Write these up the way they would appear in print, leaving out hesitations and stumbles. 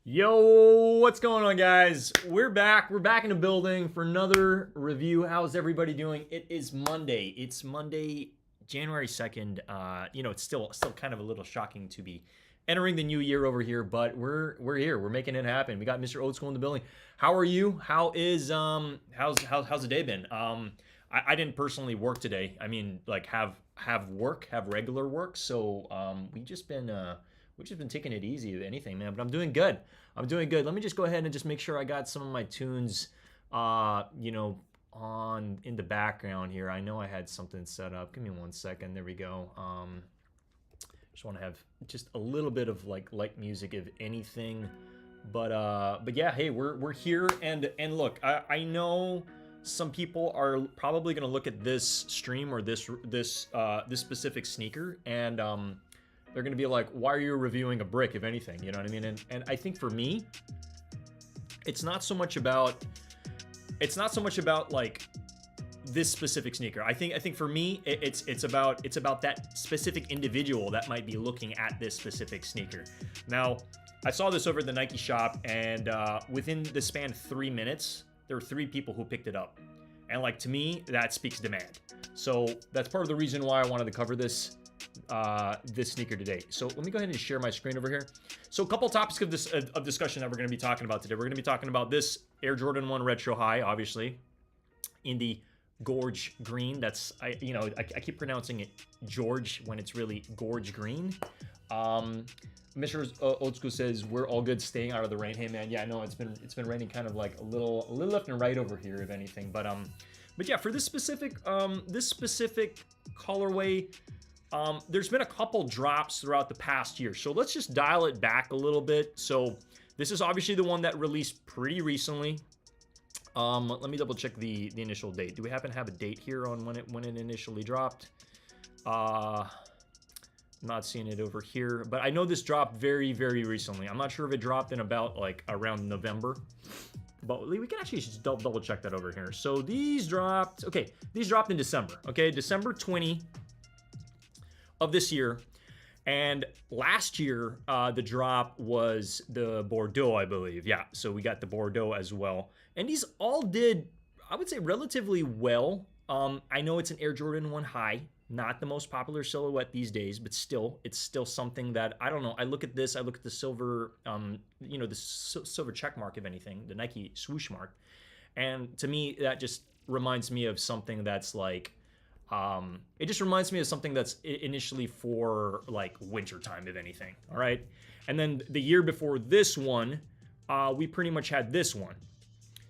Yo, what's going on, guys? We're back. We're back in the building for another review. How's everybody doing? It is Monday. It's Monday, January 2nd. It's still kind of a little shocking to be entering the new year over here, but we're here. We're making it happen. We got Mr. Old School in the building. How are you? How's the day been? I didn't personally work today. I mean, like have regular work. So we've just been taking it easy, if anything, man. But I'm doing good. Let me just go ahead and just make sure I got some of my tunes, on in the background here. I know I had something set up. Give me 1 second. There we go. Just want to have just a little bit of like light music, if anything. But yeah, hey, we're here, and look, I know some people are probably gonna look at this stream or this specific sneaker, and they're gonna be like, why are you reviewing a brick, if anything? You know what I mean? And I think for me, it's not so much about like this specific sneaker. I think for me, it's about that specific individual that might be looking at this specific sneaker. Now, I saw this over at the Nike shop, and within the span of 3 minutes, there were 3 people who picked it up. And like, to me, that speaks demand. So that's part of the reason why I wanted to cover this sneaker today. So let me go ahead and share my screen over here. So a couple topics of discussion that we're going to be talking about today. We're going to be talking about this Air Jordan 1 Retro High, obviously, in the Gorge green. That's I keep pronouncing it George when it's really Gorge green. Mr. Old School says we're all good staying out of the rain. Hey man, yeah, I know it's been raining kind of like a little left and right over here, if anything. But yeah, for this specific colorway, there's been a couple drops throughout the past year. So let's just dial it back a little bit. So this is obviously the one that released pretty recently. Let me double check the initial date. Do we happen to have a date here on when it initially dropped? I'm not seeing it over here, but I know this dropped very, very recently. I'm not sure if it dropped in about like around November, but we can actually just double check that over here. So these dropped in December. Okay, December 20 of this year. And last year, the drop was the Bordeaux, I believe. Yeah, so we got the Bordeaux as well. And these all did, I would say, relatively well. I know it's an Air Jordan 1 High, not the most popular silhouette these days, but still, it's still something that, I don't know, I look at this, I look at the silver, the silver check mark, if anything, the Nike swoosh mark. And to me, that just reminds me of something that's like, it just reminds me of something that's initially for like wintertime, if anything. All right. And then the year before this one, we pretty much had this one.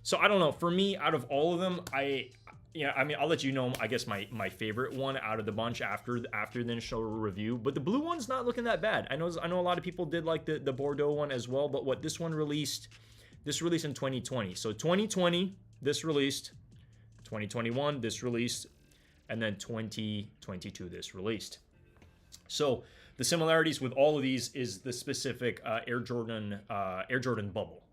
So I don't know, for me, out of all of them, I'll let you know, I guess my favorite one out of the bunch after the initial review, but the blue one's not looking that bad. I know a lot of people did like the Bordeaux one as well, but this released in 2020. So 2020, this released, 2021, this released, and then 2022 this released. So the similarities with all of these is the specific Air Jordan bubble,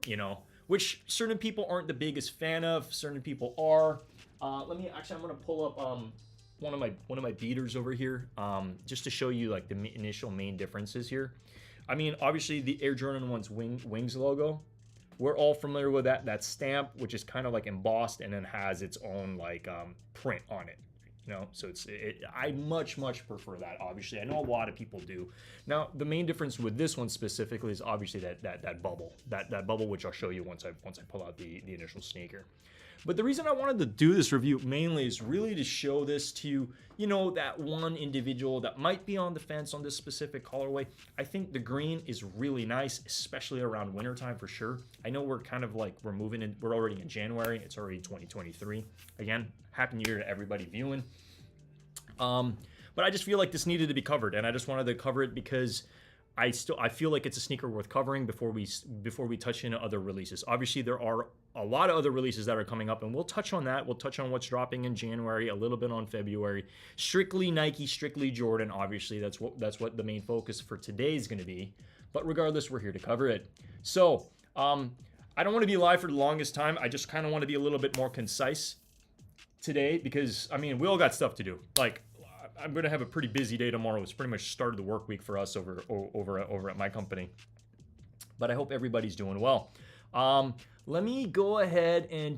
which certain people aren't the biggest fan of, certain people are. I'm gonna pull up one of my beaters over here, just to show you like the initial main differences here. I mean, obviously the Air Jordan 1's wings logo, we're all familiar with that stamp, which is kind of like embossed and then has its own like print on it. So I much prefer that. Obviously, I know a lot of people do. Now, the main difference with this one specifically is obviously that bubble, that bubble, which I'll show you once I pull out the initial sneaker. But the reason I wanted to do this review mainly is really to show this to, that one individual that might be on the fence on this specific colorway. I think the green is really nice, especially around wintertime for sure. I know we're kind of like, we're already in January. It's already 2023. Again, happy New Year to everybody viewing. But I just feel like this needed to be covered, and I just wanted to cover it because I feel like it's a sneaker worth covering before we touch into other releases. Obviously, there are a lot of other releases that are coming up, and we'll touch on that. We'll touch on what's dropping in January, a little bit on February. Strictly Nike, strictly Jordan. Obviously, that's what the main focus for today is going to be. But regardless, we're here to cover it. So, I don't want to be live for the longest time. I just kind of want to be a little bit more concise today because, I mean, we all got stuff to do. Like, I'm going to have a pretty busy day tomorrow. It's pretty much started the work week for us over at my company. But I hope everybody's doing well. Let me go ahead and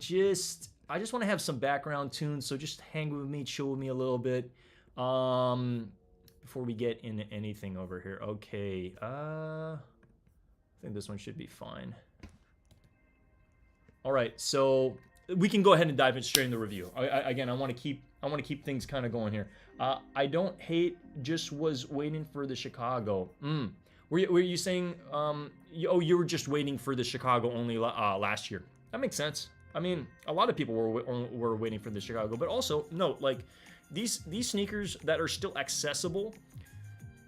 I just want to have some background tunes, so just hang with me, chill with me a little bit before we get into anything over here. Okay, I think this one should be fine. All right, so we can go ahead and dive in straight in the review. Again, I want to keep things kind of going here. I don't hate, just was waiting for the Chicago. Were you saying, you were just waiting for the Chicago only last year? That makes sense. I mean, a lot of people were waiting for the Chicago, but also note, like, these sneakers that are still accessible,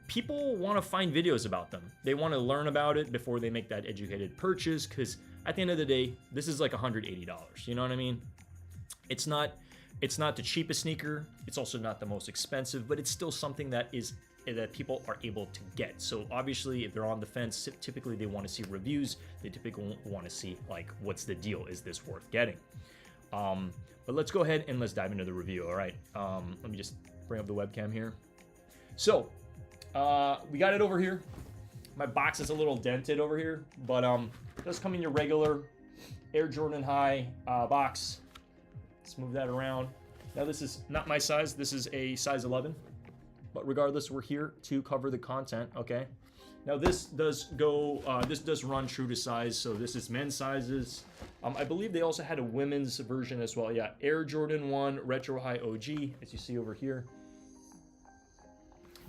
people want to find videos about them. They want to learn about it before they make that educated purchase, because at the end of the day, this is like $180. You know what I mean? It's not the cheapest sneaker. It's also not the most expensive, but it's still something that people are able to get. So obviously, if they're on the fence, typically they want to see reviews. They typically want to see, like, what's the deal? Is this worth getting? But let's go ahead and let's dive into the review. All right. Let me just bring up the webcam here. So we got it over here. My box is a little dented over here, but it does come in your regular Air Jordan High box. Let's move that around. Now, this is not my size. This is a size 11. But regardless, we're here to cover the content, okay? Now, this does run true to size, so this is men's sizes. I believe they also had a women's version as well. Yeah, Air Jordan 1 Retro High OG, as you see over here.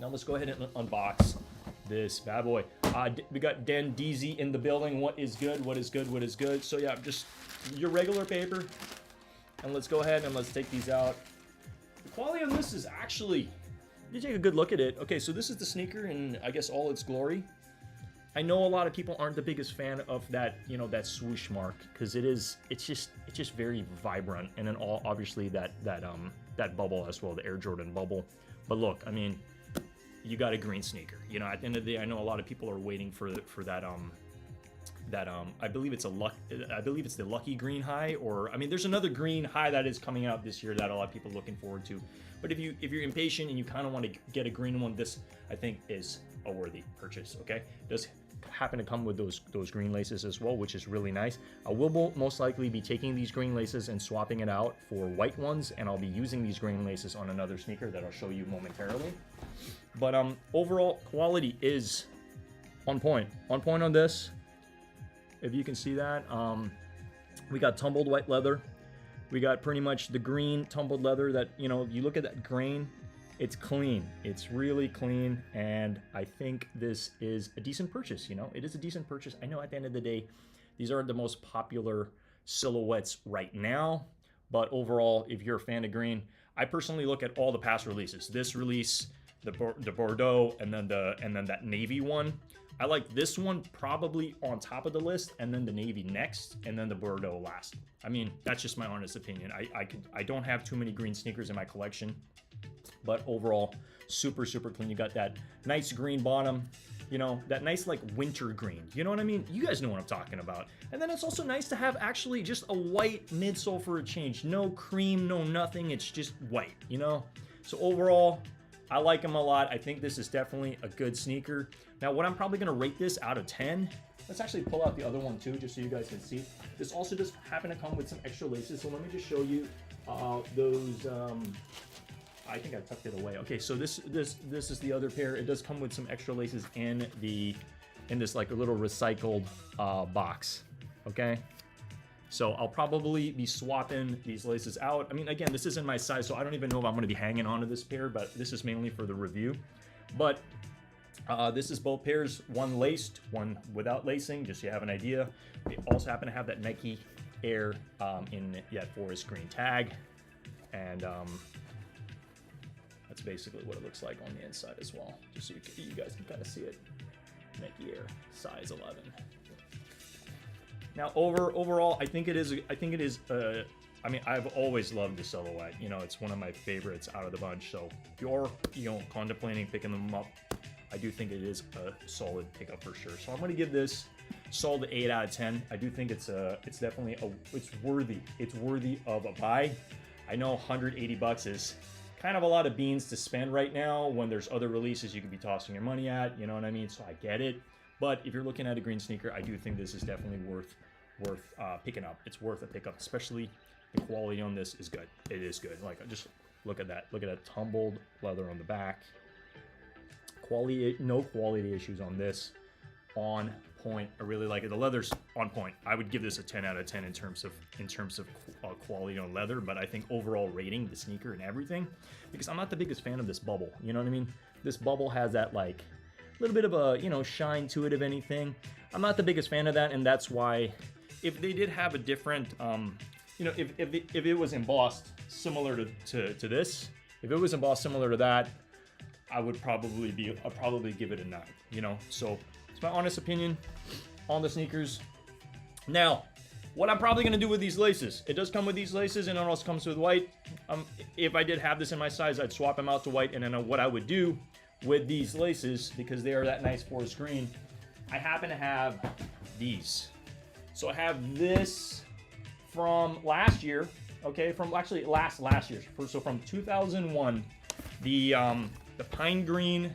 Now, let's go ahead and unbox this bad boy. We got Dan Deasy in the building. What is good? What is good? What is good? So, yeah, just your regular paper. And let's go ahead and let's take these out. The quality on this is actually... You take a good look at it. Okay, so this is the sneaker in, I guess, all its glory. I know a lot of people aren't the biggest fan of that, you know, that swoosh mark, because it's just very vibrant, and then obviously that bubble as well, the Air Jordan bubble. But look, I mean, you got a green sneaker. You know, at the end of the day, I know a lot of people are waiting for that I believe it's the Lucky Green High, or I mean, there's another green high that is coming out this year that a lot of people are looking forward to. But if you're impatient and you kind of want to get a green one, this I think is a worthy purchase. Okay, it does happen to come with those green laces as well, which is really nice. I will most likely be taking these green laces and swapping it out for white ones, and I'll be using these green laces on another sneaker that I'll show you momentarily. But overall quality is on point on this. If you can see that, we got tumbled white leather. We got pretty much the green tumbled leather that, you know, you look at that grain, it's clean. It's really clean, and I think this is a decent purchase, you know? It is a decent purchase. I know at the end of the day, these aren't the most popular silhouettes right now, but overall, if you're a fan of green, I personally look at all the past releases. This release, the Bordeaux, and then that navy one. I like this one probably on top of the list, and then the navy next, and then the Bordeaux last. I mean, that's just my honest opinion. I don't have too many green sneakers in my collection, but overall, super clean. You got that nice green bottom, you know, that nice like winter green. You know what I mean? You guys know what I'm talking about. And then it's also nice to have actually just a white midsole for a change. No cream, no nothing. It's just white, you know? So overall, I like them a lot. I think this is definitely a good sneaker. Now, what I'm probably going to rate this out of 10, let's actually pull out the other one too, just so you guys can see. This also does happen to come with some extra laces. So let me just show you those. I think I tucked it away. Okay, so this is the other pair. It does come with some extra laces in this like a little recycled box. Okay. So I'll probably be swapping these laces out. I mean, again, this isn't my size, so I don't even know if I'm going to be hanging on to this pair, but this is mainly for the review. But this is both pairs, one laced, one without lacing, just so you have an idea. They also happen to have that Nike Air in that forest green tag. And that's basically what it looks like on the inside as well, just so you guys can kind of see it. Nike Air, size 11. Now, overall, I think it is. I mean, I've always loved the silhouette. You know, it's one of my favorites out of the bunch. So if you're, contemplating picking them up, I do think it is a solid pickup for sure. So I'm going to give this solid 8 out of 10. I do think it's definitely it's worthy. It's worthy of a buy. I know 180 bucks is kind of a lot of beans to spend right now when there's other releases you could be tossing your money at. You know what I mean? So I get it. But if you're looking at a green sneaker, I do think this is definitely worth picking up. It's worth a pickup, especially the quality on this is good. It is good. Like, just look at that. Look at that tumbled leather on the back. Quality, no quality issues on this. On point. I really like it. The leather's on point. I would give this a 10 out of 10 in terms of quality on leather, but I think overall rating, the sneaker and everything, because I'm not the biggest fan of this bubble. You know what I mean? This bubble has that like little bit of a, you know, shine to it, if anything. I'm not the biggest fan of that, and that's why if they did have a different, you know, if it was embossed similar to this, if it was embossed similar to that, I'd probably give it a 9, you know? So it's my honest opinion on the sneakers. Now, what I'm probably gonna do with these laces, it does come with these laces and it also comes with white. If I did have this in my size, I'd swap them out to white, and then what I would do with these laces, because they are that nice forest green, I happen to have these. So I have this from last year, okay, from actually last year. So from 2001, the pine greens.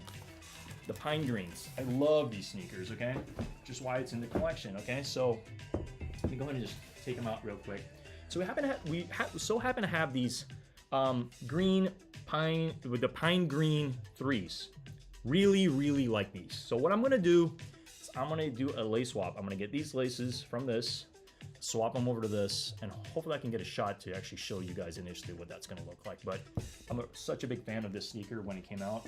I love these sneakers, okay? Just why it's in the collection, okay? So let me go ahead and just take them out real quick. So we happen to have these green pine with the pine green 3s. Really, really like these. So what I'm gonna do is I'm gonna do a lace swap. I'm gonna get these laces from this, swap them over to this, and hopefully I can get a shot to actually show you guys initially what that's gonna look like. But I'm such a big fan of this sneaker when it came out,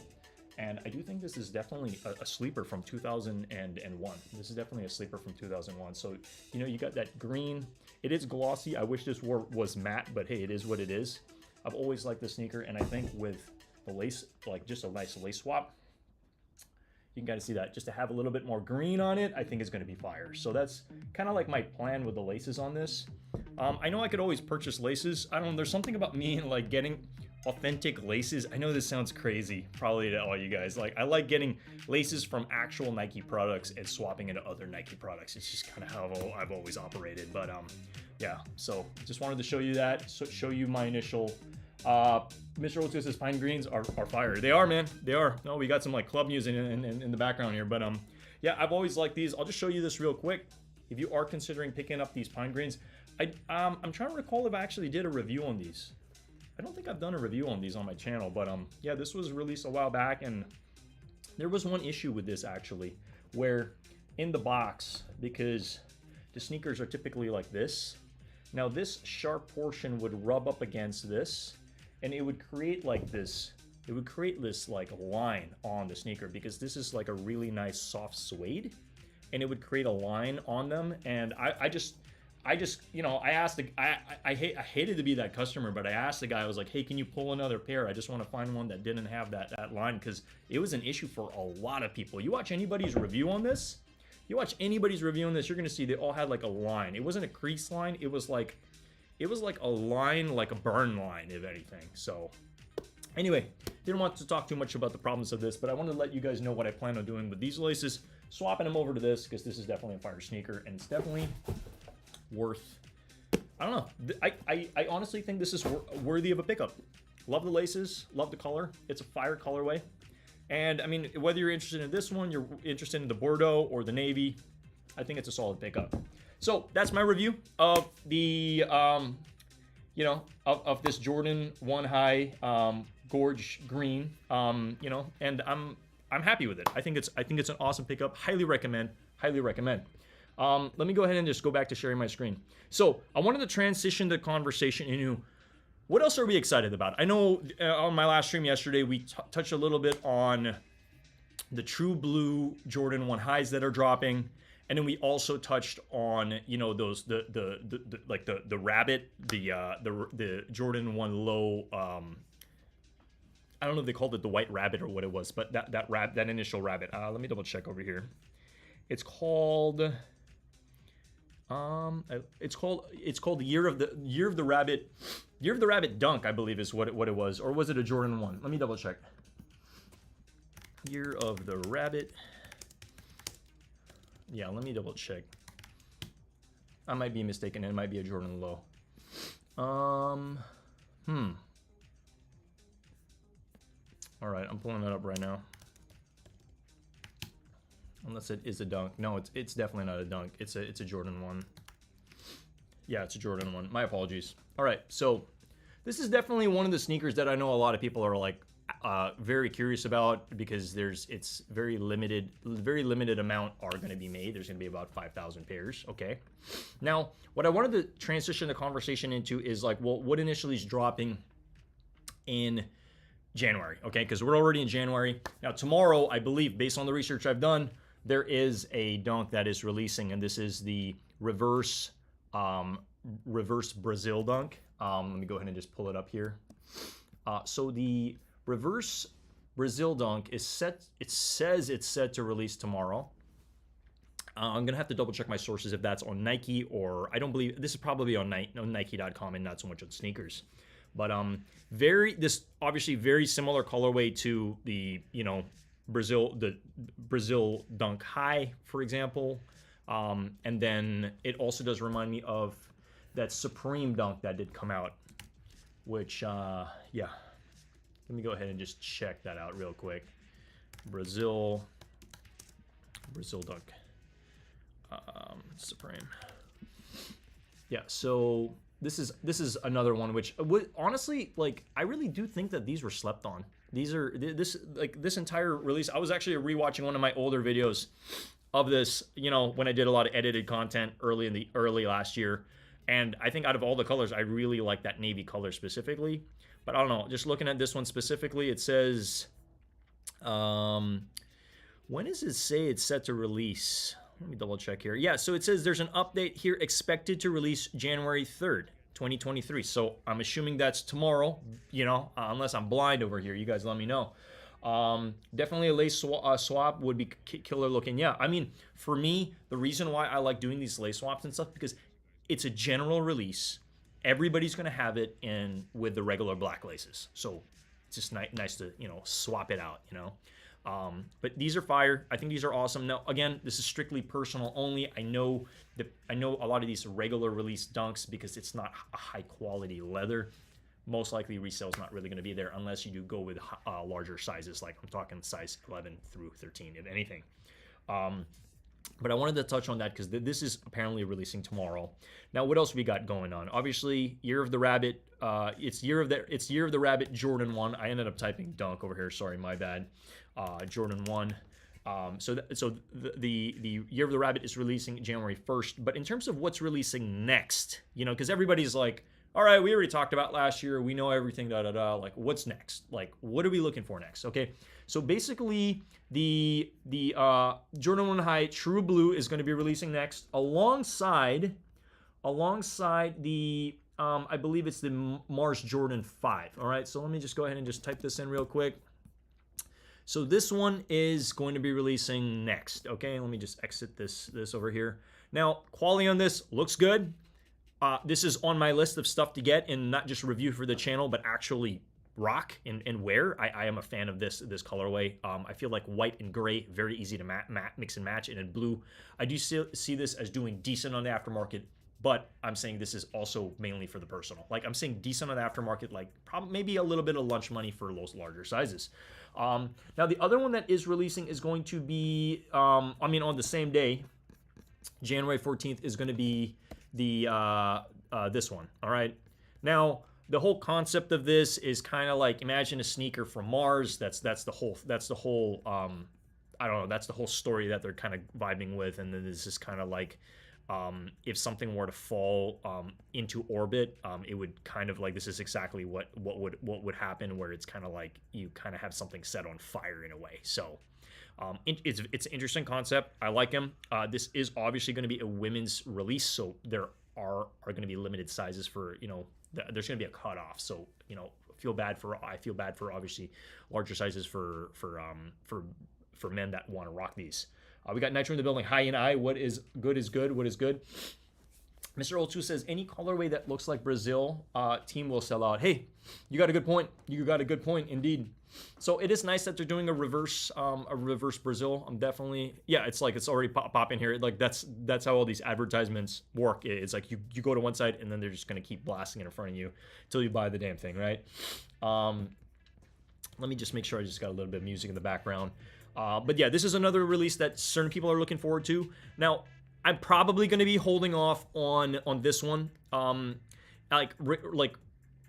and I do think this is definitely a sleeper from 2001. This is definitely a sleeper from 2001. So, you know, you got that green. It is glossy. I wish this was matte, but hey, it is what it is. I've always liked the sneaker, and I think with the lace, like just a nice lace swap, you can kind of see that. Just to have a little bit more green on it, I think is going to be fire. So that's kind of like my plan with the laces on this. I know I could always purchase laces. I don't know, there's something about me and like getting authentic laces. I know this sounds crazy, probably to all you guys. Like, I like getting laces from actual Nike products and swapping into other Nike products. It's just kind of how I've always operated. But yeah, so just wanted to show you that, show you my initial Mr. Otis's pine greens are fire. They are, man. They are. No, we got some like club music in the background here, but yeah, I've always liked these. I'll just show you this real quick. If you are considering picking up these pine greens, I'm trying to recall if I actually did a review on these. I don't think I've done a review on these on my channel, but yeah, this was released a while back, and there was one issue with this actually, where in the box, because the sneakers are typically like this. Now this sharp portion would rub up against this, and it would create like this, it would create this like line on the sneaker, because this is like a really nice soft suede, and it would create a line on them. And I just, you know, I asked I hated to be that customer, but I asked the guy, I was like, hey, can you pull another pair? I just want to find one that didn't have that line, because it was an issue for a lot of people. You watch anybody's review on this, you're gonna see they all had like a line. It wasn't a crease line, it was like a line, like a burn line, if anything. So anyway, didn't want to talk too much about the problems of this, but I wanted to let you guys know what I plan on doing with these laces, swapping them over to this, because this is definitely a fire sneaker, and it's definitely worth, I don't know, I honestly think this is worthy of a pickup. Love the laces, love the color. It's a fire colorway. And I mean, whether you're interested in this one, you're interested in the Bordeaux or the navy, I think it's a solid pickup. So that's my review of the, you know, of this Jordan 1 High Gorge green, you know, and I'm happy with it. I think it's an awesome pickup. Highly recommend. Let me go ahead and just go back to sharing my screen. So I wanted to transition the conversation into what else are we excited about? I know on my last stream yesterday, we touched a little bit on the True Blue Jordan 1 Highs that are dropping. And then we also touched on, you know, those the rabbit, the Jordan 1 Low. I don't know if they called it the white rabbit or what it was, but that initial rabbit. Let me double check over here. It's called Year of the Rabbit Dunk, I believe is what it was, or was it a Jordan 1? Let me double check. Year of the Rabbit. Yeah, let me double check. I might be mistaken. It might be a Jordan Low. All right, I'm pulling that up right now. Unless it is a dunk. No, it's definitely not a dunk. It's a Jordan 1. Yeah, it's a Jordan 1. My apologies. All right, so this is definitely one of the sneakers that I know a lot of people are like very curious about, because it's very limited amount are going to be made. There's going to be about 5,000 pairs. Okay. Now, what I wanted to transition the conversation into is like, well, what initially is dropping in January? Okay, because we're already in January. Now, tomorrow, I believe, based on the research I've done, there is a dunk that is releasing, and this is the reverse Brazil dunk. Let me go ahead and just pull it up here. So the reverse Brazil dunk is set. It says it's set to release tomorrow. I'm gonna have to double check my sources if that's on Nike, or I don't believe this is probably on Nike.com and not so much on sneakers. But this obviously very similar colorway to the Brazil Dunk High, for example. And then it also does remind me of that Supreme Dunk that did come out, which yeah. Let me go ahead and just check that out real quick. Brazil Dunk Supreme. Yeah, so this is another one which honestly, like, I really do think that these were slept on. This entire release, I was actually rewatching one of my older videos of this, when I did a lot of edited content early last year, and I think out of all the colors, I really like that navy color specifically. But I don't know, just looking at this one specifically, it says, when does it say it's set to release? Let me double check here. Yeah, so it says there's an update here expected to release January 3rd, 2023. So I'm assuming that's tomorrow, unless I'm blind over here. You guys let me know. Definitely a lace swap would be killer looking. Yeah, I mean, for me, the reason why I like doing these lace swaps and stuff, because it's a general release. Everybody's going to have it in with the regular black laces. So it's just nice to, swap it out, But these are fire. I think these are awesome. Now, again, this is strictly personal only. I know a lot of these regular release dunks, because it's not a high quality leather. Most likely resale is not really going to be there unless you do go with larger sizes. Like I'm talking size 11 through 13, if anything. But I wanted to touch on that because this is apparently releasing tomorrow. Now, what else we got going on? Obviously, Year of the Rabbit. It's Year of the Rabbit Jordan 1. I ended up typing dunk over here. Sorry, my bad. Jordan 1. So the Year of the Rabbit is releasing January 1st. But in terms of what's releasing next, because everybody's like, all right, we already talked about last year. We know everything, Like, what's next? Like, what are we looking for next? Okay, so basically, the Jordan 1 High True Blue is going to be releasing next, alongside the I believe it's the Mars Jordan 5. All right, so let me just go ahead and just type this in real quick. So this one is going to be releasing next. Okay, let me just exit this over here. Now, quality on this looks good. This is on my list of stuff to get, and not just review for the channel, but actually rock and wear. I am a fan of this colorway. I feel like white and gray, very easy to mix and match, and in blue, I do see this as doing decent on the aftermarket, but I'm saying this is also mainly for the personal. Like, I'm saying decent on the aftermarket, like probably maybe a little bit of lunch money for those larger sizes. Now, the other one that is releasing is going to be, on the same day, January 14th, is going to be the this one. All right, now the whole concept of this is kind of like, imagine a sneaker from Mars. That's the whole I don't know, that's the whole story that they're kind of vibing with. And then this is kind of like, if something were to fall into orbit, it would kind of like, this is exactly what would happen, where it's kind of like you kind of have something set on fire in a way. So it's an interesting concept. I like him. This is obviously going to be a women's release, so there are going to be limited sizes for, there's going to be a cutoff. So, I feel bad for obviously larger sizes for men that want to rock these. We got Nitro in the building. Hi and I. What is good is good. What is good? Mr. O2 says, any colorway that looks like Brazil, team will sell out. Hey, you got a good point. You got a good point, indeed. So it is nice that they're doing a reverse Brazil. I'm definitely, yeah, it's like it's already popping here. Like that's how all these advertisements work. It's like you go to one side and then they're just gonna keep blasting it in front of you until you buy the damn thing, right? Let me just make sure I just got a little bit of music in the background. But yeah, this is another release that certain people are looking forward to. Now, I'm probably going to be holding off on this one. Like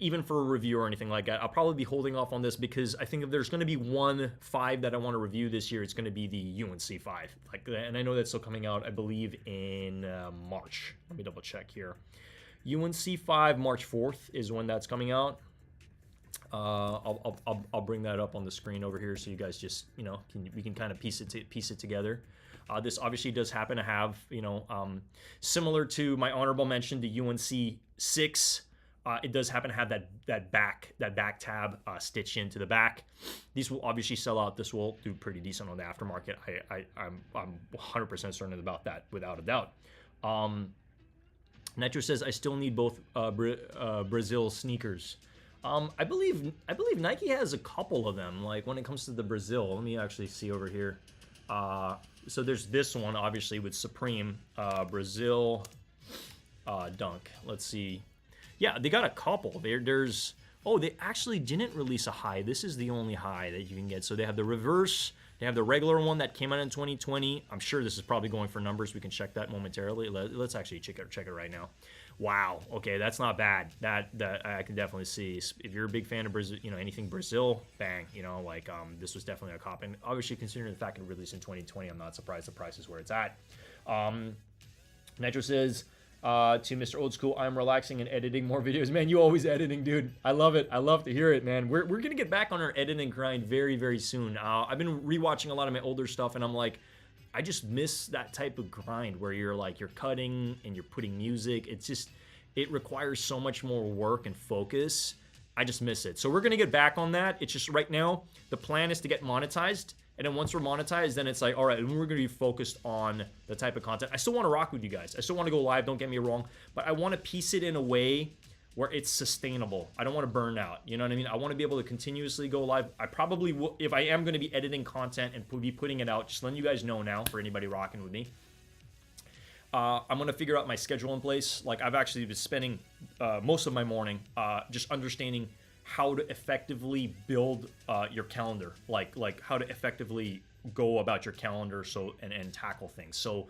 even for a review or anything like that, I'll probably be holding off on this because I think if there's going to be one 5 that I want to review this year, it's going to be the UNC 5. And I know that's still coming out, I believe, in March. Let me double check here. UNC 5, March 4th is when that's coming out. I'll bring that up on the screen over here so you guys just, we can kind of piece it together. This obviously does happen to have, similar to my honorable mention, the UNC 6. It does happen to have that back tab stitched into the back. These will obviously sell out. This will do pretty decent on the aftermarket. I'm 100% certain about that, without a doubt. Nitro says I still need both Brazil sneakers. I believe Nike has a couple of them. Like when it comes to the Brazil, let me actually see over here. So there's this one obviously with Supreme Brazil Dunk. Let's see. Yeah, they got a couple. There's they actually didn't release a high. This is the only high that you can get. So they have the reverse. They have the regular one that came out in 2020. I'm sure this is probably going for numbers. We can check that momentarily. Let's actually check it right now. Wow. Okay, that's not bad. That I can definitely see. If you're a big fan of Brazil, anything Brazil, bang. This was definitely a cop. And obviously, considering the fact it released in 2020, I'm not surprised the price is where it's at. Nitro says, to Mr. Old School, I'm relaxing and editing more videos. Man, you always editing, dude. I love it. I love to hear it, man. We're gonna get back on our editing grind very, very soon. I've been rewatching a lot of my older stuff, and I'm like, I just miss that type of grind where you're cutting and you're putting music. It requires so much more work and focus. I just miss it. So we're gonna get back on that. It's just right now, the plan is to get monetized. And then once we're monetized, then it's like, all right, we're going to be focused on the type of content. I still want to rock with you guys. I still want to go live, don't get me wrong. But I want to piece it in a way where it's sustainable. I don't want to burn out. You know what I mean? I want to be able to continuously go live. I probably will, if I am going to be editing content and be putting it out, just letting you guys know now for anybody rocking with me. I'm going to figure out my schedule in place. Like I've actually been spending most of my morning just understanding how to effectively build your calendar, like how to effectively go about your calendar and tackle things. So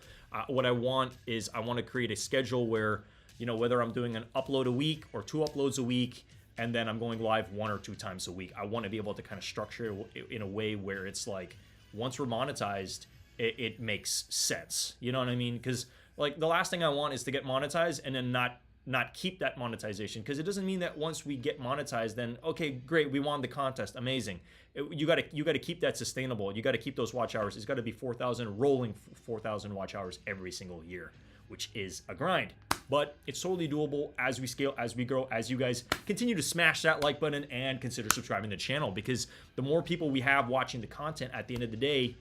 what I want is I want to create a schedule where, whether I'm doing an upload a week or 2 uploads a week, and then I'm going live 1 or 2 times a week. I want to be able to kind of structure it in a way where it's like, once we're monetized, it makes sense. You know what I mean? Because like the last thing I want is to get monetized and then not keep that monetization, because it doesn't mean that once we get monetized, then okay, great, we won the contest, amazing. You got to keep that sustainable. You got to keep those watch hours. It's got to be 4,000 rolling 4,000 watch hours every single year, which is a grind, but it's totally doable as we scale, as we grow, as you guys continue to smash that like button and consider subscribing to the channel, because the more people we have watching the content at the end of the day,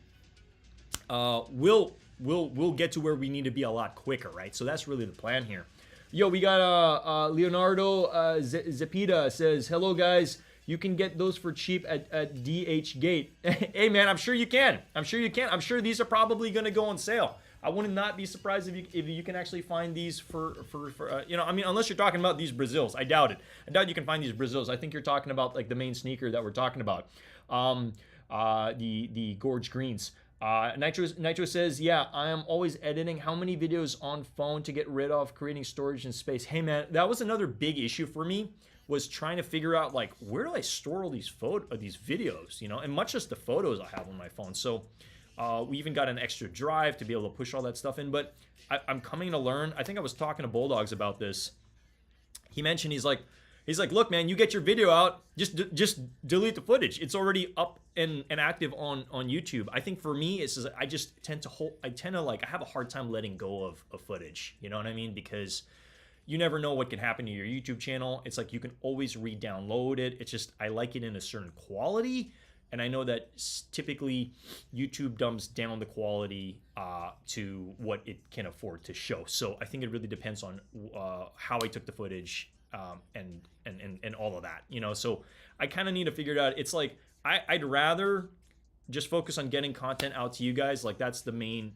we'll get to where we need to be a lot quicker, right? So that's really the plan here. Yo, we got Leonardo Zepeda says, hello guys, you can get those for cheap at DH Gate. Hey man, I'm sure you can. I'm sure these are probably gonna go on sale. I would not be surprised if you can actually find these for unless you're talking about these Brazils. I doubt it. I doubt you can find these Brazils. I think you're talking about like the main sneaker that we're talking about, the Gorge Greens. Nitro says, yeah, I am always editing. How many videos on phone to get rid of, creating storage and space? Hey man, that was another big issue for me, was trying to figure out like, where do I store all these videos, and much just the photos I have on my phone. So we even got an extra drive to be able to push all that stuff in, but I'm coming to learn. I think I was talking to Bulldogs about this. He mentioned, he's like, look, man, you get your video out, just delete the footage. It's already up and active on YouTube. I think for me, it's just, I have a hard time letting go of footage. You know what I mean? Because you never know what can happen to your YouTube channel. It's like you can always re-download it. It's just, I like it in a certain quality. And I know that typically YouTube dumbs down the quality to what it can afford to show. So I think it really depends on how I took the footage, and all of that, so I kind of need to figure it out. It's like I'd rather just focus on getting content out to you guys. Like that's the main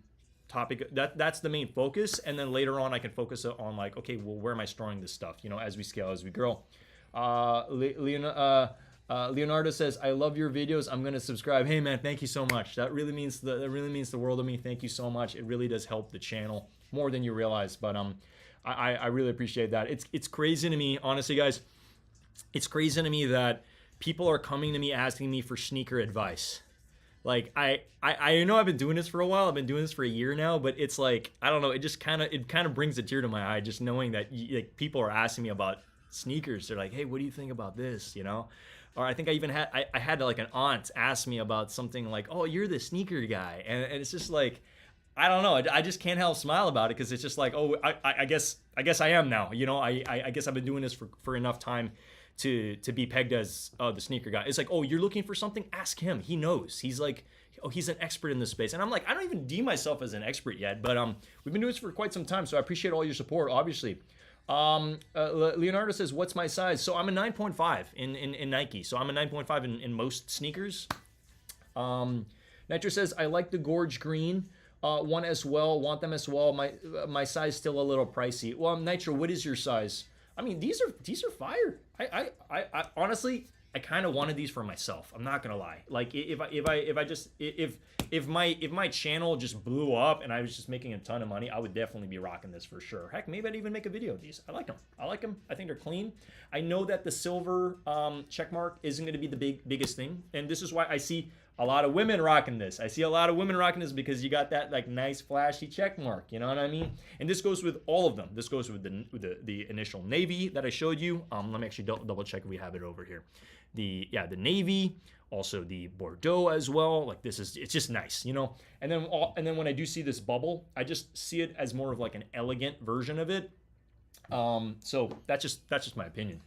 topic, that's the main focus, and then later on I can focus on like, okay, well, where am I storing this stuff, as we scale, as we grow. Leonardo says, I love your videos. I'm going to subscribe. Hey, man, thank you so much. That really means the world to me. Thank you so much. It really does help the channel more than you realize. But I really appreciate that. It's crazy to me, honestly, guys. It's crazy to me that people are coming to me asking me for sneaker advice. Like I know I've been doing this for a while. I've been doing this for a year now, but it's like, I don't know. It just kind of brings a tear to my eye just knowing that like people are asking me about sneakers. They're like, hey, what do you think about this? You know? Or I think I even had like an aunt ask me about something like, oh, you're the sneaker guy. And it's just like, I don't know. I just can't help smile about it because it's just like, oh, I guess I am now. You know, I guess I've been doing this for enough time to be pegged as the sneaker guy. It's like, oh, you're looking for something? Ask him. He knows. He's like, oh, he's an expert in this space. And I'm like, I don't even deem myself as an expert yet, but we've been doing this for quite some time, so I appreciate all your support, obviously. Leonardo says, what's my size? So I'm a 9.5 in Nike. So I'm a 9.5 in most sneakers. Nitro says, I like the Gorge green one as well. Want them as well. My size still a little pricey. Well, Nitro, what is your size? I mean, these are fire. I honestly, I kind of wanted these for myself. I'm not gonna lie. Like if my channel just blew up and I was just making a ton of money, I would definitely be rocking this for sure. Heck, maybe I'd even make a video of these. I like them. I think they're clean. I know that the silver check mark isn't going to be the biggest thing, and this is why I see a lot of women rocking this. I see a lot of women rocking this because you got that like nice flashy check mark. You know what I mean? And this goes with all of them. This goes with the initial navy that I showed you. Let me actually double check if we have it over here. The navy, also the Bordeaux as well. Like it's just nice, you know. And then when I do see this bubble, I just see it as more of like an elegant version of it. So that's just my opinion.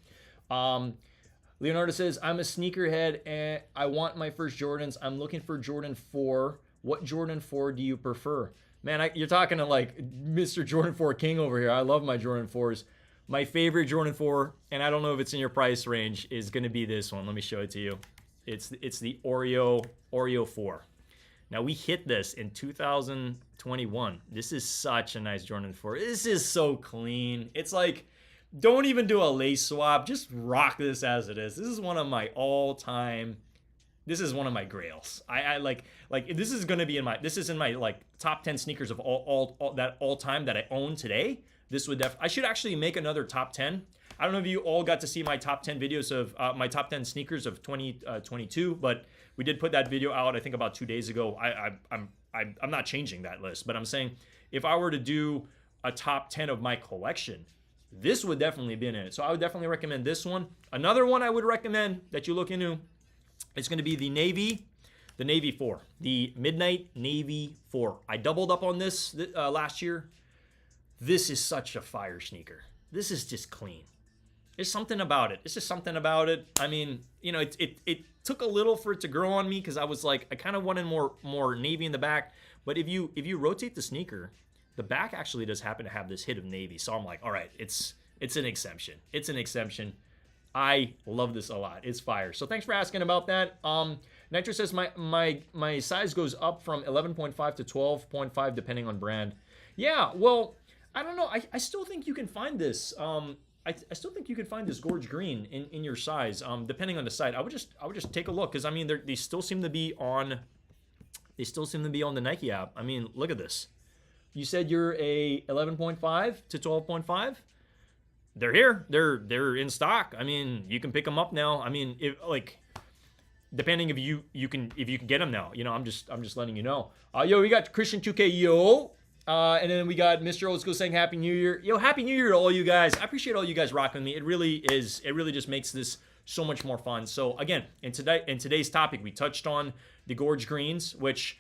Leonardo says, I'm a sneakerhead and I want my first Jordans. I'm looking for Jordan 4. What Jordan 4 do you prefer? Man, you're talking to like Mr. Jordan 4 King over here. I love my Jordan 4s. My favorite Jordan 4, and I don't know if it's in your price range, is going to be this one. Let me show it to you. It's the Oreo 4. Now, we hit this in 2021. This is such a nice Jordan 4. This is so clean. It's like, don't even do a lace swap. Just rock this as it is. This is one of my all-time. This is one of my grails. I like this is gonna be in my like top 10 sneakers of all time that I own today. This would I should actually make another top 10. I don't know if you all got to see my top 10 videos of my top 10 sneakers of 2022, but we did put that video out I think about 2 days ago. I'm not changing that list, but I'm saying if I were to do a top 10 of my collection, this would definitely be in it. So I would definitely recommend this one. Another one I would recommend that you look into, it's going to be the Navy 4, the Midnight Navy 4. I doubled up on this last year. This is such a fire sneaker. This is just clean. There's something about it. It's just something about it. I mean, you know, it took a little for it to grow on me because I was like, I kind of wanted more navy in the back. But if you rotate the sneaker, the back actually does happen to have this hit of navy. So I'm like, all right, it's an exception. It's an exception. I love this a lot. It's fire. So thanks for asking about that. Nitro says my size goes up from 11.5 to 12.5 depending on brand. Yeah, well, I don't know. I still think you can find this. I still think you can find this Gorge green in your size. Depending on the site, I would just take a look because I mean they still seem to be on. They still seem to be on the Nike app. I mean, look at this. You said you're a 11.5 to 12.5. They're here. They're in stock. I mean, you can pick them up now. I mean, if like, depending if you can get them now. You know, I'm just letting you know. Yo, we got Christian 2K. Yo. And then we got Mr. Old School saying Happy New Year. Yo, Happy New Year to all you guys. I appreciate all you guys rocking with me. It really just makes this so much more fun. So again, in today's topic, we touched on the Gorge greens, which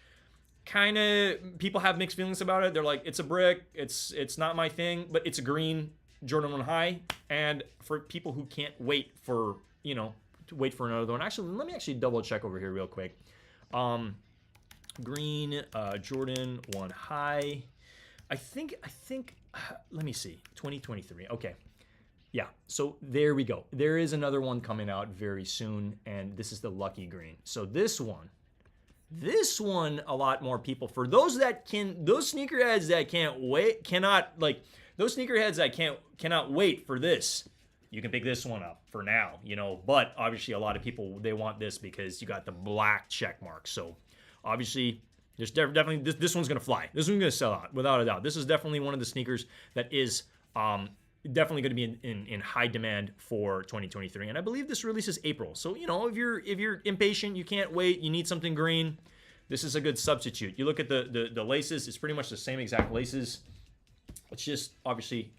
kind of people have mixed feelings about it. They're like, it's a brick, it's not my thing, but it's a green Jordan 1 high. And for people who can't wait for, you know, to wait for another one. Actually, let me actually double check over here real quick. Green Jordan 1 high. I think, let me see, 2023. Okay. Yeah, so there we go. There is another one coming out very soon, and this is the Lucky Green. So this one, a lot more people, for those sneakerheads that cannot wait for this, you can pick this one up for now, you know. But obviously, a lot of people, they want this because you got the black check mark. So obviously, there's definitely this one's gonna fly. This one's gonna sell out without a doubt. This is definitely one of the sneakers that is definitely going to be in high demand for 2023. And I believe this release is April. So you know, if you're impatient, you can't wait, you need something green, this is a good substitute. You look at the laces; it's pretty much the same exact laces. It's just obviously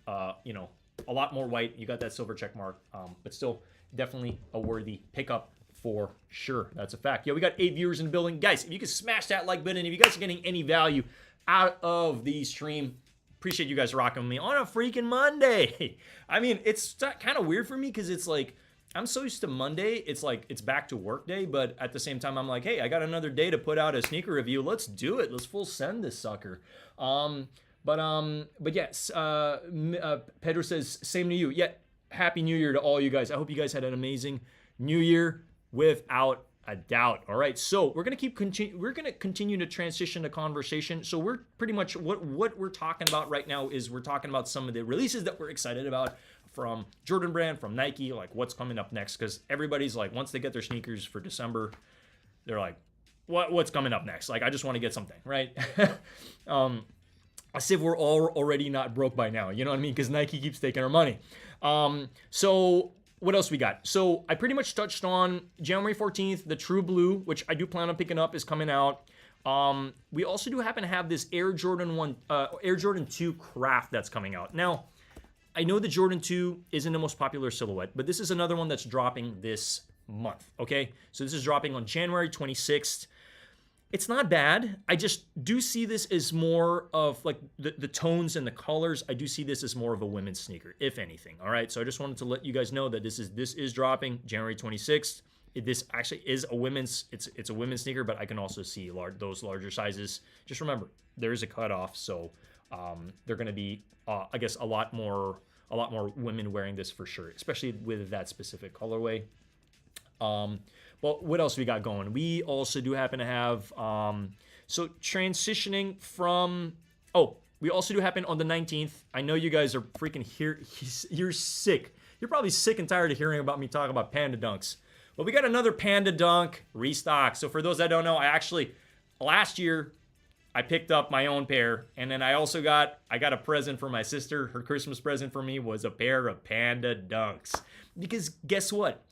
you know, a lot more white. You got that silver check mark, but still definitely a worthy pickup for sure. That's a fact. Yeah, we got 8 viewers in the building. Guys, if you could smash that like button, and if you guys are getting any value out of the stream, appreciate you guys rocking with me on a freaking Monday. I mean, it's kind of weird for me because it's like, I'm so used to Monday. It's like, it's back to work day, but at the same time, I'm like, hey, I got another day to put out a sneaker review. Let's do it. Let's full send this sucker. But yes, Pedro says, same to you. Yeah, happy New Year to all you guys. I hope you guys had an amazing New Year without a doubt. All right, so we're gonna continue to transition the conversation. So we're pretty much what we're talking about right now is we're talking about some of the releases that we're excited about from Jordan Brand, from Nike, like what's coming up next. Because everybody's like, once they get their sneakers for December, they're like, what's coming up next? Like, I just want to get something, right? As if we're all already not broke by now, you know what I mean? Because Nike keeps taking our money. So what else we got? So I pretty much touched on January 14th, the True Blue, which I do plan on picking up, is coming out. We also do happen to have this Air Jordan 2 Craft that's coming out. Now, I know the Jordan 2 isn't the most popular silhouette, but this is another one that's dropping this month, okay? So this is dropping on January 26th. It's not bad. I just do see this as more of like the tones and the colors. I do see this as more of a women's sneaker, if anything. All right. So I just wanted to let you guys know that this is dropping January 26th. This actually is a women's. It's a women's sneaker, but I can also see those larger sizes. Just remember, there is a cutoff, so they're going to be, I guess, a lot more women wearing this for sure, especially with that specific colorway. Well, what else we got going? We also do happen to have, so transitioning from, we also do happen on the 19th. I know you guys are freaking here. You're sick. You're probably sick and tired of hearing about me talking about Panda Dunks. Well, we got another Panda Dunk restock. So for those that don't know, last year, I picked up my own pair. And then I got a present for my sister. Her Christmas present for me was a pair of Panda Dunks. Because guess what?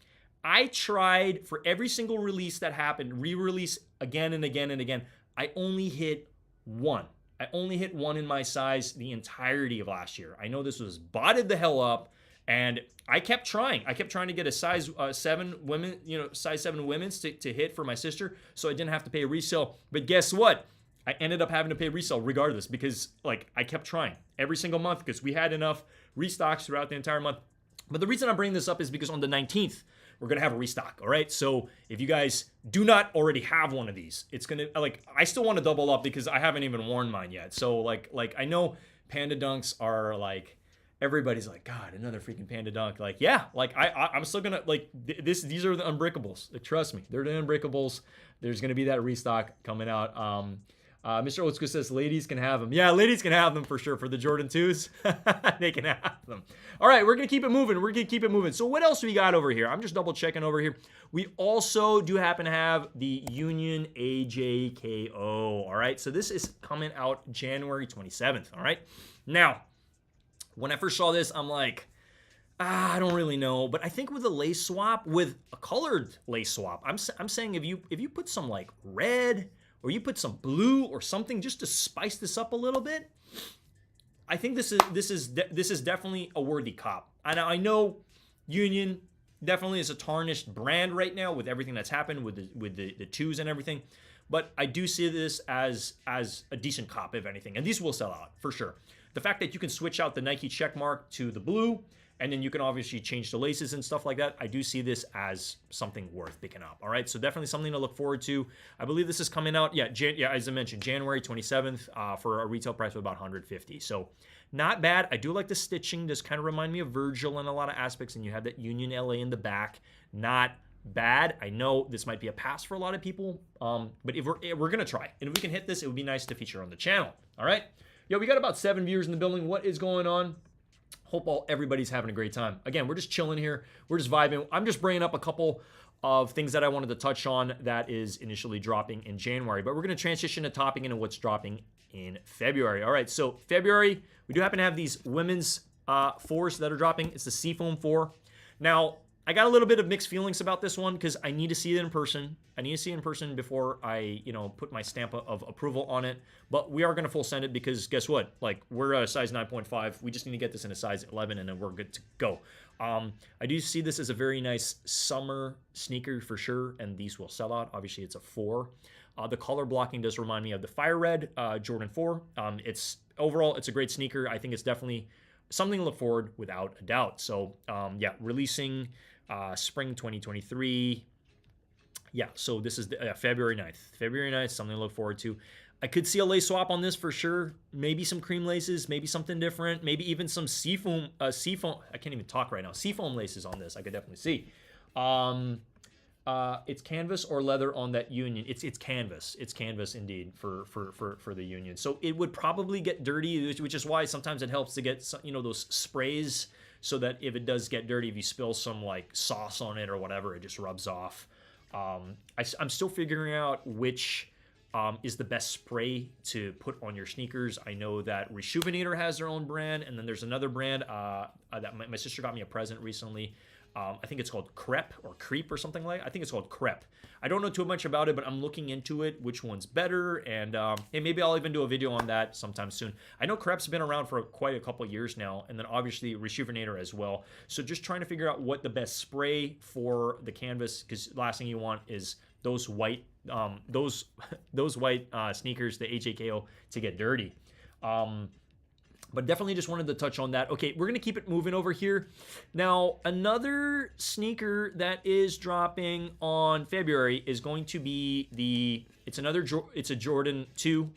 I tried for every single release that happened, re-release again and again and again. I only hit one. I only hit one in my size the entirety of last year. I know this was botted the hell up, and I kept trying. I kept trying to get a size 7 women, size 7 women's to hit for my sister, so I didn't have to pay a resale. But guess what? I ended up having to pay resale regardless because I kept trying every single month because we had enough restocks throughout the entire month. But the reason I'm bringing this up is because on the 19th, we're going to have a restock, all right? So if you guys do not already have one of these, it's going to, I still want to double up because I haven't even worn mine yet. So, I know Panda Dunks are, everybody's like, God, another freaking Panda Dunk. I'm still going to, these are the unbreakables. Trust me, they're the unbreakables. There's going to be that restock coming out. Mr. Old School says ladies can have them. Yeah, ladies can have them for sure. For the Jordan 2s, they can have them. All right, we're going to keep it moving. So what else we got over here? I'm just double checking over here. We also do happen to have the Union AJKO. All right, so this is coming out January 27th. All right. Now, when I first saw this, I'm like, I don't really know. But I think with a lace swap, with a colored lace swap, I'm saying if you put some red, or you put some blue or something just to spice this up a little bit, I think this is definitely a worthy cop. And I know Union definitely is a tarnished brand right now with everything that's happened with the 2s and everything, but I do see this as a decent cop, if anything, and these will sell out for sure. The fact that you can switch out the Nike check mark to the blue, and then you can obviously change the laces and stuff like that. I do see this as something worth picking up. All right, so definitely something to look forward to. I believe this is coming out, as I mentioned, January 27th for a retail price of about $150. So not bad. I do like the stitching. Does kind of remind me of Virgil in a lot of aspects, and you have that Union LA in the back. Not bad. I know this might be a pass for a lot of people, but if we're gonna try, and if we can hit this, it would be nice to feature on the channel. All right, we got about 7 viewers in the building. What is going on? Hope everybody's having a great time. Again, we're just chilling here. We're just vibing. I'm just bringing up a couple of things that I wanted to touch on that is initially dropping in January. But we're going to transition to topping into what's dropping in February. All right, so February, we do happen to have these women's 4s that are dropping. It's the Seafoam 4. Now, I got a little bit of mixed feelings about this one because I need to see it in person. I need to see it in person before I, put my stamp of approval on it. But we are going to full send it because guess what? Like, we're a size 9.5. We just need to get this in a size 11 and then we're good to go. I do see this as a very nice summer sneaker for sure, and these will sell out. Obviously, it's a 4. The color blocking does remind me of the Fire Red Jordan 4. Overall, it's a great sneaker. I think it's definitely something to look forward without a doubt. So, releasing spring 2023. Yeah, so this is February 9th. February 9th, something to look forward to. I could see a lace swap on this for sure. Maybe some cream laces, maybe something different, maybe even some seafoam. I can't even talk right now. Seafoam laces on this, I could definitely see. It's canvas or leather on that Union. It's canvas. It's canvas indeed for the Union. So it would probably get dirty, which is why sometimes it helps to get those sprays so that if it does get dirty, if you spill some like sauce on it or whatever, it just rubs off. I'm still figuring out which is the best spray to put on your sneakers. I know that Rejuvenator has their own brand, and then there's another brand that my sister got me a present recently. I think it's called Crepe or Creep or something like that. I think it's called Crepe. I don't know too much about it, but I'm looking into it, which one's better, and maybe I'll even do a video on that sometime soon. I know Crepe's been around for quite a couple years now, and then obviously Rejuvenator as well. So just trying to figure out what the best spray for the canvas, because last thing you want is those white those white sneakers, the HAKO, to get dirty. But definitely just wanted to touch on that. Okay, we're going to keep it moving over here. Now, another sneaker that is dropping on February is going to be it's a Jordan 2.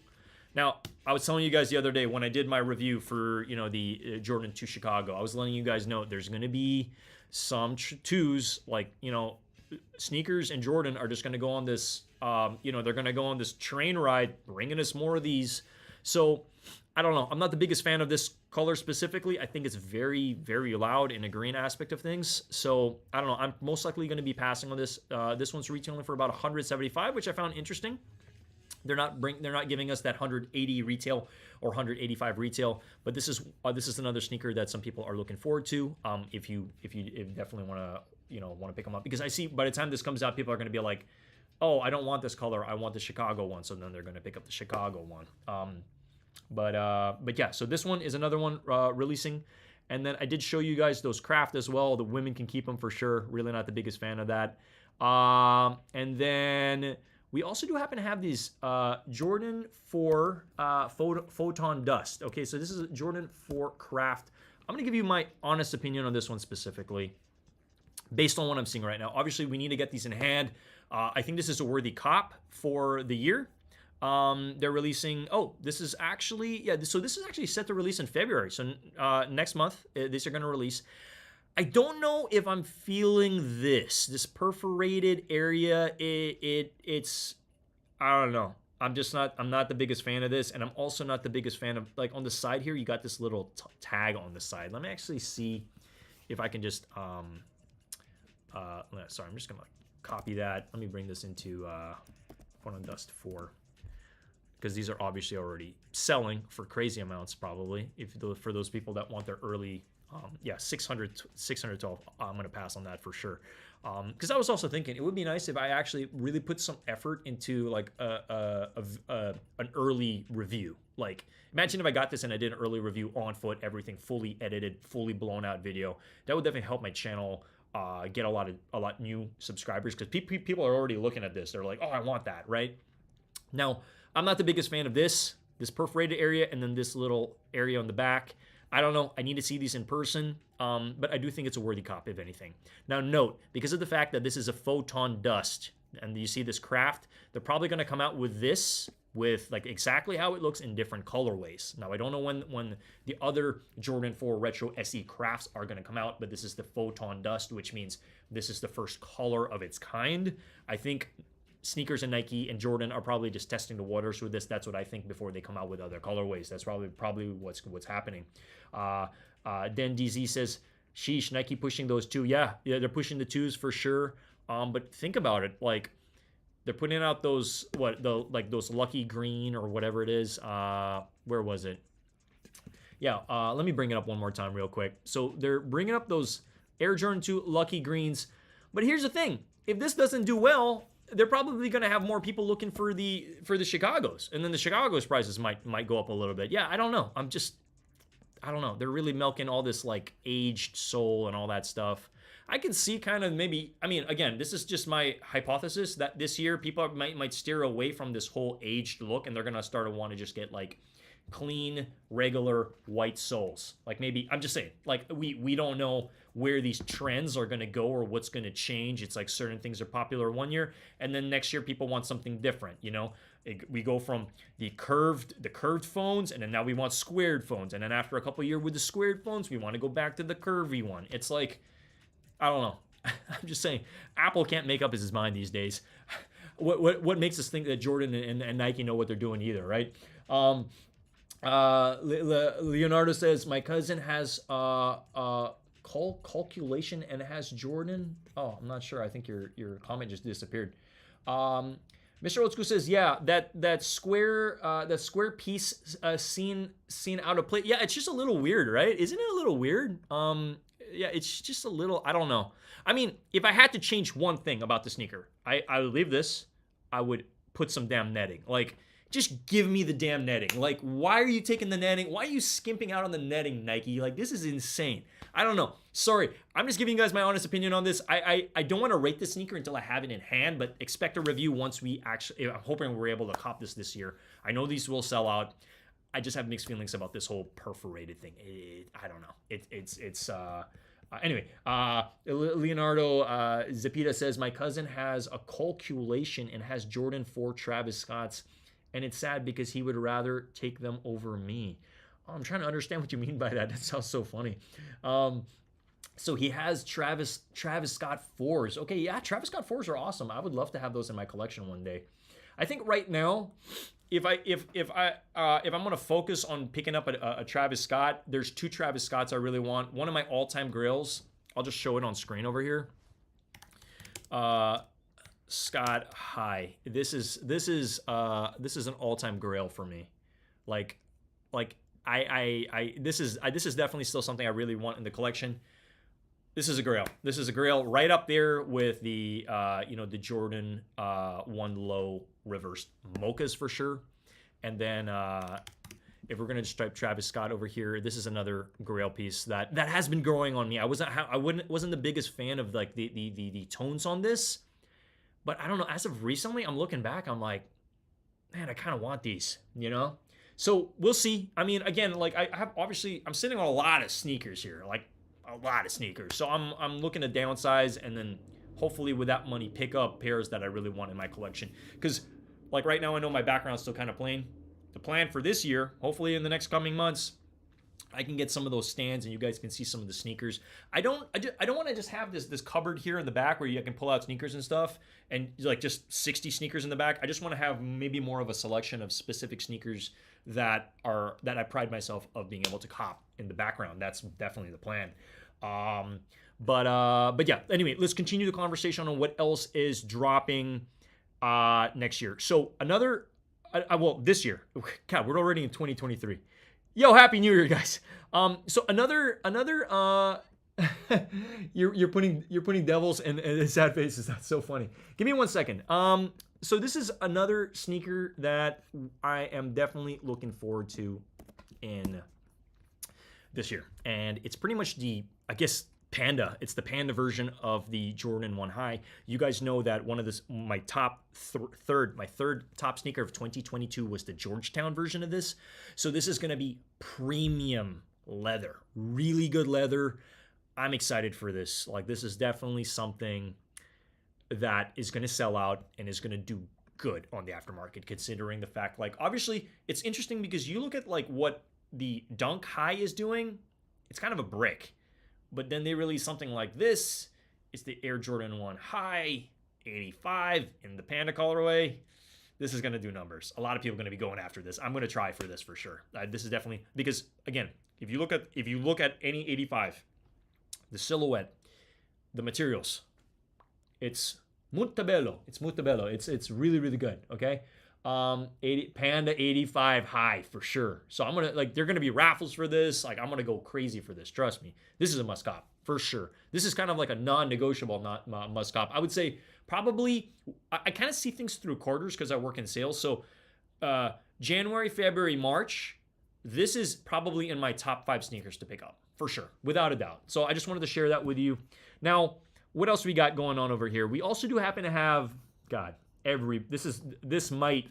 Now, I was telling you guys the other day when I did my review for, the Jordan 2 Chicago, I was letting you guys know there's going to be some 2s, like, sneakers and Jordan are just going to go on this, they're going to go on this train ride, bringing us more of these. So, I don't know. I'm not the biggest fan of this color specifically. I think it's very, very loud in a green aspect of things. So, I don't know. I'm most likely going to be passing on this. This one's retailing for about $175, which I found interesting. They're not giving us that 180 retail or 185 retail, but this is another sneaker that some people are looking forward to. If you definitely want to pick them up, because I see by the time this comes out, people are going to be like, oh, I don't want this color, I want the Chicago one. So then they're going to pick up the Chicago one. But yeah, so this one is another one releasing. And then I did show you guys those craft as well. The women can keep them for sure. Really not the biggest fan of that. And then we also do happen to have these Jordan 4 Photon Dust. Okay, so this is a Jordan 4 craft. I'm going to give you my honest opinion on this one specifically, based on what I'm seeing right now. Obviously, we need to get these in hand. I think this is a worthy cop for the year. They're releasing, this is actually set to release in February. So next month, these are going to release. I don't know if I'm feeling this perforated area. It's, I don't know. I'm not the biggest fan of this. And I'm also not the biggest fan of, like, on the side here, you got this little tag on the side. Let me actually see if I can just, sorry, I'm just going to copy that. Let me bring this into Photon Dust 4. Because these are obviously already selling for crazy amounts, probably. For those people that want their early, 612, I'm going to pass on that for sure. Because I was also thinking it would be nice if I actually really put some effort into like an early review. Like, imagine if I got this and I did an early review on foot, everything fully edited, fully blown out video. That would definitely help my channel get a lot new subscribers, because people are already looking at this. They're like, oh, I want that, right? Now, I'm not the biggest fan of this perforated area and then this little area on the back. I don't know. I need to see these in person, but I do think it's a worthy cop, if anything. Now, note, because of the fact that this is a Photon Dust, and you see this craft, they're probably going to come out with this, with like exactly how it looks in different colorways. Now, I don't know when the other Jordan 4 Retro SE crafts are going to come out, but this is the Photon Dust, which means this is the first color of its kind. I think Sneakers and Nike and Jordan are probably just testing the waters with this. That's what I think before they come out with other colorways. That's probably what's happening. Then DZ says, sheesh, Nike pushing those two. Yeah, they're pushing the twos for sure. But think about it, like they're putting out those those lucky green or whatever it is. Where was it? Yeah, let me bring it up one more time real quick. So they're bringing up those Air Jordan 2 lucky greens. But here's the thing: if this doesn't do well, they're probably going to have more people looking for the Chicagos, and then the Chicagos prices might go up a little bit. Yeah, I don't know. I don't know. They're really milking all this like aged sole and all that stuff. I can see kind of maybe, I mean, again, this is just my hypothesis that this year people might steer away from this whole aged look, and they're going to start to want to just get like clean, regular white soles. Like maybe, I'm just saying, like we don't know where these trends are going to go or what's going to change. It's like certain things are popular one year, and then next year people want something different, you know? We go from the curved phones, and then now we want squared phones, and then after a couple of years with the squared phones, we want to go back to the curvy one. It's like, I don't know. I'm just saying, Apple can't make up his mind these days. What makes us think that Jordan and Nike know what they're doing either, right? Leonardo says, my cousin has calculation and has Jordan. Oh, I'm not sure. I think your comment just disappeared. Mr. Old School says, yeah, that square piece seen out of place. Yeah, it's just a little weird, right? Isn't it a little weird? Yeah, it's just a little, I don't know. I mean, if I had to change one thing about the sneaker, I would leave this. I would put some damn netting. Like, just give me the damn netting. Like, why are you taking the netting? Why are you skimping out on the netting, Nike? Like, this is insane. I don't know. Sorry. I'm just giving you guys my honest opinion on this. I don't want to rate the sneaker until I have it in hand, but expect a review once we actually, I'm hoping we're able to cop this year. I know these will sell out. I just have mixed feelings about this whole perforated thing. I don't know. Anyway, Leonardo Zepita says, my cousin has a calculation and has Jordan 4 Travis Scotts, and it's sad because he would rather take them over me. Oh, I'm trying to understand what you mean by that. That sounds so funny. So he has Travis Scott 4s. Okay, yeah, Travis Scott 4s are awesome. I would love to have those in my collection one day. I think right now, if I'm gonna focus on picking up a Travis Scott, there's 2 Travis Scotts I really want. One of my all-time grails, I'll just show it on screen over here. Scott High. This is an all-time grail for me. This is definitely still something I really want in the collection. This is a grail. This is a grail right up there with the the Jordan 1 Low reversed mochas for sure. And then if we're gonna just type Travis Scott over here, this is another grail piece that has been growing on me. I wasn't the biggest fan of like the tones on this, but I don't know. As of recently, I'm looking back, I'm like, man, I kind of want these, you know. So we'll see. I mean, again, like I'm sitting on a lot of sneakers here, like a lot of sneakers. So I'm looking to downsize and then hopefully with that money pick up pairs that I really want in my collection. Because like right now I know my background's still kind of plain. The plan for this year, hopefully in the next coming months, I can get some of those stands and you guys can see some of the sneakers. I don't want to just have this cupboard here in the back where you can pull out sneakers and stuff and like just 60 sneakers in the back. I just want to have maybe more of a selection of specific sneakers that I pride myself of being able to cop in the background. That's definitely the plan. But yeah, anyway, let's continue the conversation on what else is dropping next year. So this year. God, we're already in 2023. Yo, happy New Year, guys. So another you're putting devils and sad faces. That's so funny. Give me 1 second. So this is another sneaker that I am definitely looking forward to in this year, and it's pretty much Panda. It's the Panda version of the Jordan 1 High. You guys know that one of my third top sneaker of 2022 was the Georgetown version of this. So this is going to be premium leather, really good leather. I'm excited for this. Like, this is definitely something that is going to sell out and is going to do good on the aftermarket, considering the fact, like, obviously it's interesting because you look at like what the Dunk High is doing, it's kind of a brick. But then they release something like this. It's the Air Jordan 1 High 85 in the Panda colorway. this is going to do numbers. A lot of people are going to be going after this. I'm going to try for this for sure. This is definitely, because again, if you look at any 85, the silhouette, the materials, it's molto bello. It's really, really good. Okay. Panda 85 high for sure. So I'm gonna, like, they're gonna be raffles for this. Like, I'm gonna go crazy for this. Trust me. This is a must cop for sure. This is kind of like a non-negotiable, not must cop. I would say probably, I kind of see things through quarters because I work in sales. So January, February, March, this is probably in my top 5 sneakers to pick up for sure, without a doubt. So I just wanted to share that with you. Now, what else we got going on over here? We also do happen to have, God, this might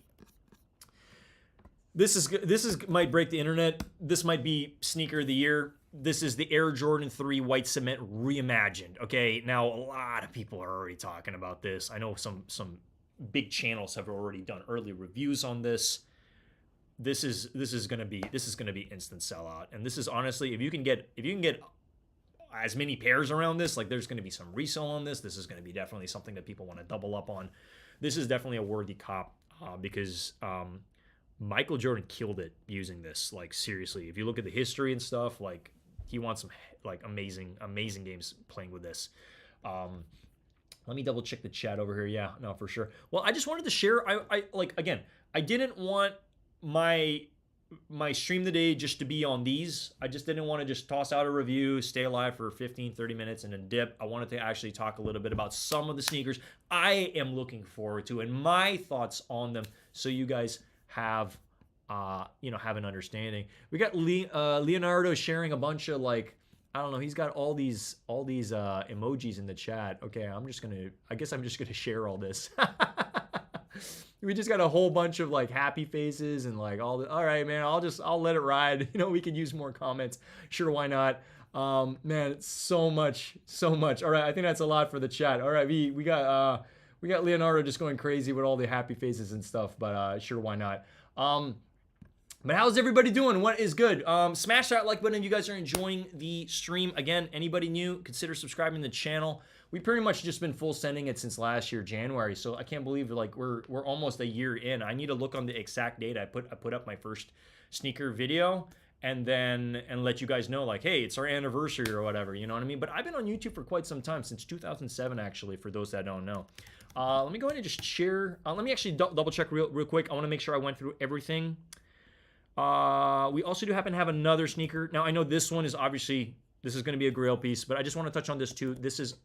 break the internet. This might be sneaker of the year. This is the Air Jordan 3 White Cement reimagined. Okay, now a lot of people are already talking about this. I know some big channels have already done early reviews on this. This is gonna be instant sellout. And this is honestly, if you can get as many pairs around this, like, there's gonna be some resale on this. This is gonna be definitely something that people want to double up on. This is definitely a worthy cop because Michael Jordan killed it using this. Like, seriously, if you look at the history and stuff, like, he wants some, like, amazing games playing with this. Let me double check the chat over here. Yeah, no, for sure. Well, I just wanted to share. I like, again, I didn't want my stream today just to be on these. I just didn't want to just toss out a review, stay alive for 15-30 minutes and then dip. I wanted to actually talk a little bit about some of the sneakers I am looking forward to and my thoughts on them, so you guys have have an understanding. We got Leonardo sharing a bunch of, like, I don't know, he's got all these emojis in the chat. Okay, I guess I'm just gonna share all this. We just got a whole bunch of, like, happy faces and, like, all right, man, I'll let it ride. We could use more comments. Sure, why not? Man, it's so much. All right, I think that's a lot for the chat. All right, we got Leonardo just going crazy with all the happy faces and stuff, but sure, why not? But how's everybody doing? What is good? Smash that like button if you guys are enjoying the stream. Again, anybody new, consider subscribing to the channel. We pretty much just been full sending it since last year, January. So I can't believe, like, we're almost a year in. I need to look on the exact date. I put up my first sneaker video and let you guys know, like, hey, it's our anniversary or whatever, you know what I mean? But I've been on YouTube for quite some time, since 2007 actually, for those that don't know. Let me go ahead and just share. Let me actually double check real quick. I want to make sure I went through everything. We also do happen to have another sneaker. Now, I know this one is obviously, this is going to be a grail piece, but I just want to touch on this too. This is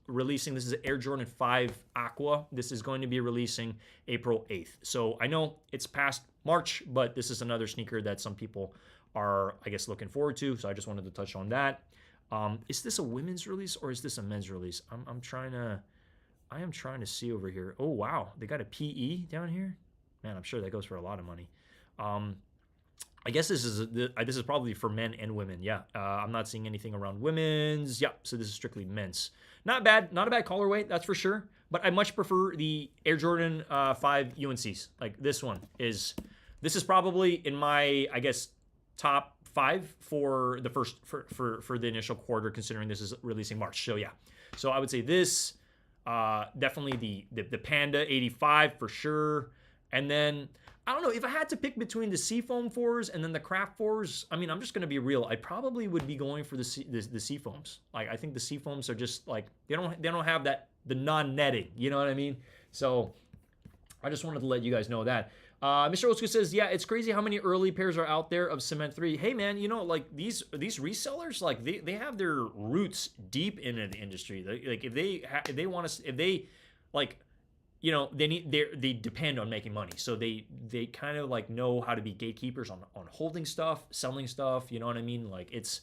Air Jordan 5 Aqua. This is going to be releasing April 8th. So I know it's past March, but this is another sneaker that some people are, I guess, looking forward to. So I just wanted to touch on that. Is this a women's release or is this a men's release? I am trying to see over here. Oh, wow. They got a PE down here. Man, I'm sure that goes for a lot of money. I guess this is probably for men and women. Yeah, I'm not seeing anything around women's. Yeah, so this is strictly men's. Not bad, not a bad colorway, that's for sure. But I much prefer the Air Jordan 5 UNCs. Like, this is probably in my, I guess, top 5 for the first for the initial quarter, considering this is releasing March. So yeah, so I would say this definitely the Panda 85 for sure, and then, I don't know, if I had to pick between the Seafoam 4s and then the Craft 4s, I mean, I'm just going to be real. I probably would be going for the Seafoams. Like, I think the Seafoams are just, like, they don't have the non-netting, you know what I mean? So I just wanted to let you guys know that. Mr. Old School says, yeah, it's crazy how many early pairs are out there of Cement 3. Hey, man, like, these resellers, like, they have their roots deep into the industry. Like, if they want to, like, they depend on making money. So they kind of, like, know how to be gatekeepers on holding stuff, selling stuff, you know what I mean? Like, it's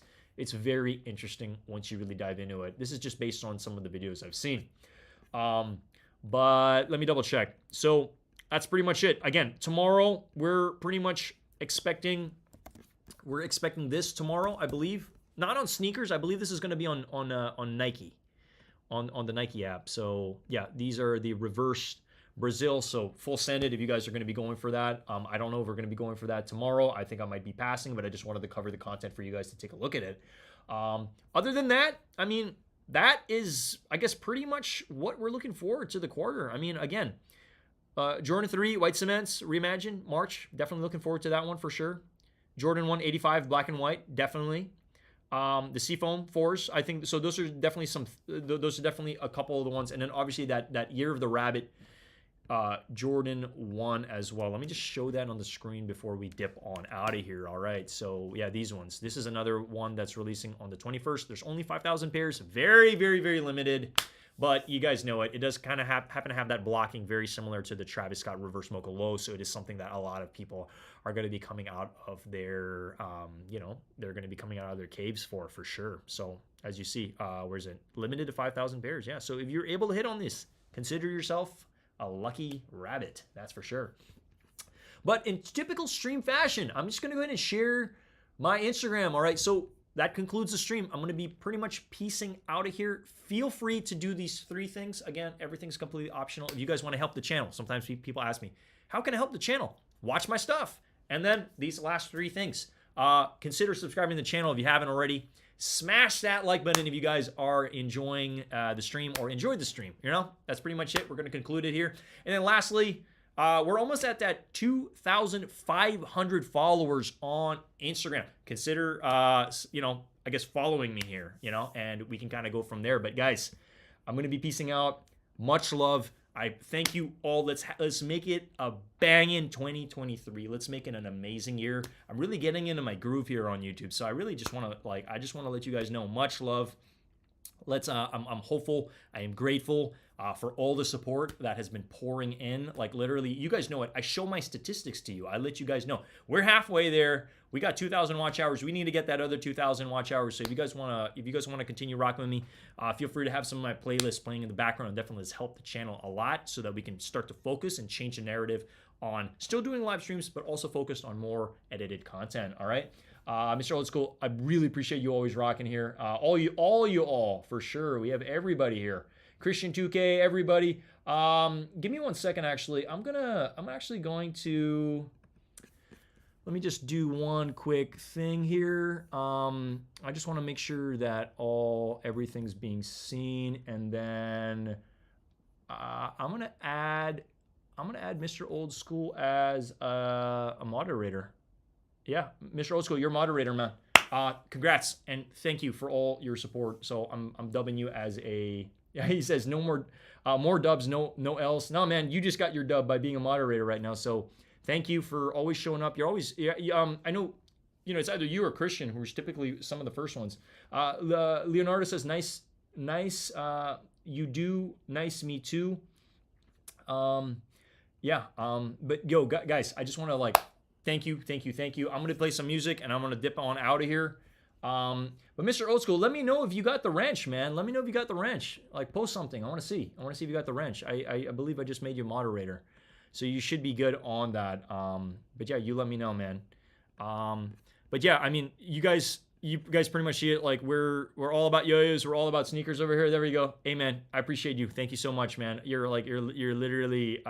very interesting once you really dive into it. This is just based on some of the videos I've seen. But let me double check. So that's pretty much it. Again, tomorrow we're pretty much expecting this tomorrow, I believe. Not on sneakers. I believe this is going to be on Nike. On the Nike app. So yeah, these are the reverse Brazil. So full send it if you guys are going to be going for that. I don't know if we're going to be going for that tomorrow. I think I might be passing, but I just wanted to cover the content for you guys to take a look at it. Other than that, I mean, that is, I guess, pretty much what we're looking forward to the quarter. I mean, again, Jordan 3, white cements, reimagine, March. Definitely looking forward to that one for sure. Jordan 1, 85, black and white, definitely. The Seafoam 4s, I think, so those are definitely those are definitely a couple of the ones. And then obviously that Year of the Rabbit Jordan 1 as well. Let me just show that on the screen before we dip on out of here. All right, so yeah, these ones. This is another one that's releasing on the 21st. There's only 5,000 pairs. Very, very, very limited. But you guys know it. It does kind of happen to have that blocking very similar to the Travis Scott Reverse Mocha Low. So it is something that a lot of people are going to be coming out of their, they're going to be coming out of their caves for sure. So as you see, where is it? Limited to 5,000 pairs. Yeah. So if you're able to hit on this, consider yourself a lucky rabbit. That's for sure. But in typical stream fashion, I'm just going to go ahead and share my Instagram. All right. So that concludes the stream. I'm going to be pretty much piecing out of here. Feel free to do these 3 things. Again, everything's completely optional. If you guys want to help the channel, sometimes people ask me, how can I help the channel? Watch my stuff. And then these last 3 things. Consider subscribing to the channel if you haven't already. Smash that like button if you guys are enjoying the stream or enjoyed the stream. That's pretty much it. We're going to conclude it here. And then lastly, we're almost at that 2,500 followers on Instagram. Consider, I guess following me here, and we can kind of go from there. But guys, I'm going to be peacing out. Much love. I thank you all. Let's make it a banging 2023. Let's make it an amazing year. I'm really getting into my groove here on YouTube. So I really just want to let you guys know, much love. I'm hopeful. I am grateful for all the support that has been pouring in. Like literally, you guys know it. I show my statistics to you. I let you guys know we're halfway there. We got 2,000 watch hours. We need to get that other 2,000 watch hours. So if you guys want to continue rocking with me, feel free to have some of my playlists playing in the background. It definitely has helped the channel a lot, so that we can start to focus and change the narrative on still doing live streams, but also focused on more edited content. All right. Mr. Old School, I really appreciate you always rocking here. All you for sure. We have everybody here. Christian 2K, everybody. Give me 1 second, actually. I'm actually going to, let me just do one quick thing here. I just want to make sure that everything's being seen, and then I'm gonna add Mr. Old School as a moderator. Yeah, Mr. Old School, you're moderator, man. Congrats and thank you for all your support. So I'm dubbing you as a. Yeah, he says no more dubs, no else. No, man, you just got your dub by being a moderator right now. So thank you for always showing up. You're always. I know. It's either you or Christian who's typically some of the first ones. Leonardo says nice. You do nice. Me too. Yeah. But yo, guys, I just want to thank you. I'm going to play some music and I'm going to dip on out of here. But Mr. Old School, let me know if you got the wrench, man. Let me know if you got the wrench. Post something. I want to see if you got the wrench. I believe I just made you moderator. So you should be good on that. But yeah, you let me know, man. But yeah, I mean, you guys pretty much see it. We're all about yo-yos. We're all about sneakers over here. There we go. Hey, man, I appreciate you. Thank you so much, man. You're literally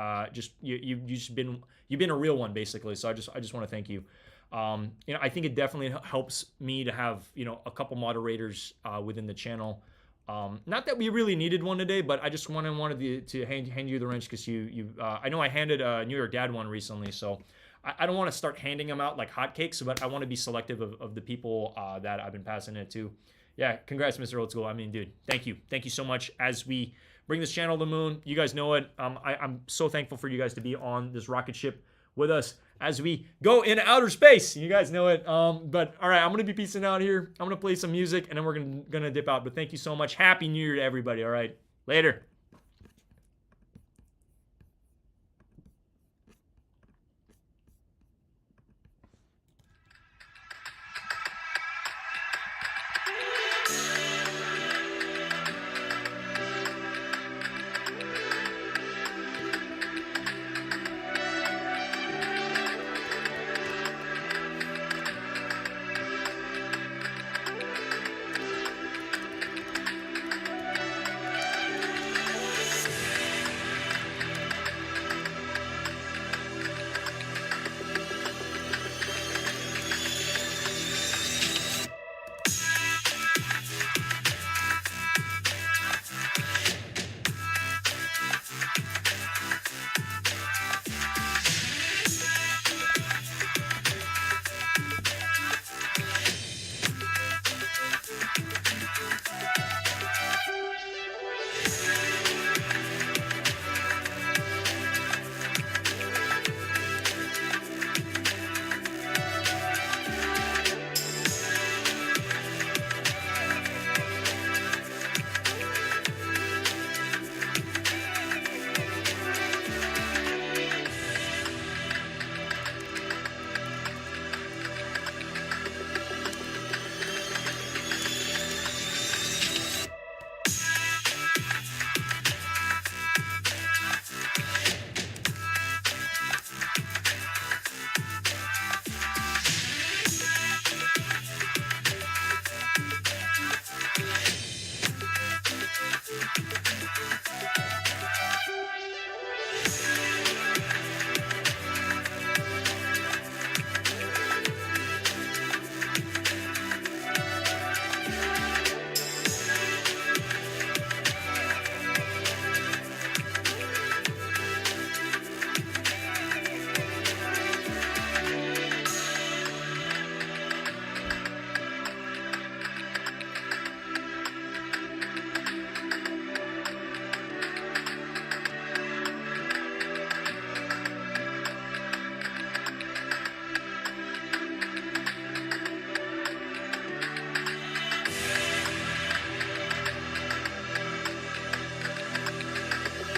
you've been a real one, basically. So I just want to thank you. I think it definitely helps me to have a couple moderators within the channel. Not that we really needed one today, but I just wanted to hand you the wrench because I know I handed a New York Dad one recently, so I don't want to start handing them out like hotcakes, but I want to be selective of the people that I've been passing it to. Yeah, congrats, Mr. Old School. I mean, dude, thank you so much. As we bring this channel to the moon, you guys know it. I'm so thankful for you guys to be on this rocket ship with us as we go in outer space. You guys know it. But all right, I'm gonna be peacing out here. I'm gonna play some music and then we're gonna dip out. But thank you so much. Happy New Year to everybody. All right, later.